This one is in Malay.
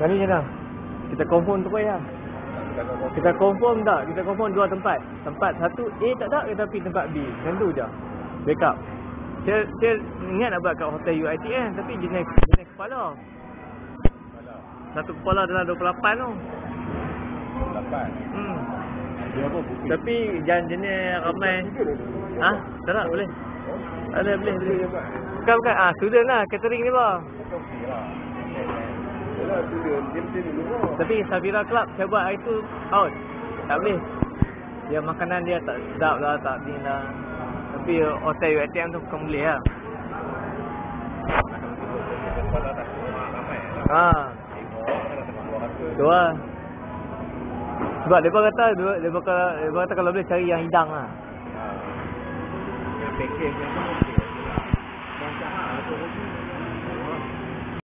Sekarang ni macam mana? Kita confirm tu payah. Kita confirm tak? Kita confirm dua tempat. Tempat satu A tak ada, kita pergi tempat B. Macam tu je. Backup. Saya ingat nak buat kat hotel UiTM, tapi jenis kepala. Satu kepala dalam 28 tu. 8. Dia apa bukit? Tapi jenis ramai. Ah, tak nak boleh. Boleh. Bukan. Student lah, catering ni bang. Okey lah. Yalah, student. Dia mesti dulu lah. Tapi Safira Club saya buat hari tu out. Tak boleh. Dia makanan dia tak sedap lah, tak ni lah. Tapi hotel UiTM tu bukan boleh lah. Kepala tak semua ramai lah. Haa. Tengok kan ada keluar rasa. Tu lah. Sebab mereka kata kalau boleh cari yang hidang lah. Yang package yang tu okey. Macam tu.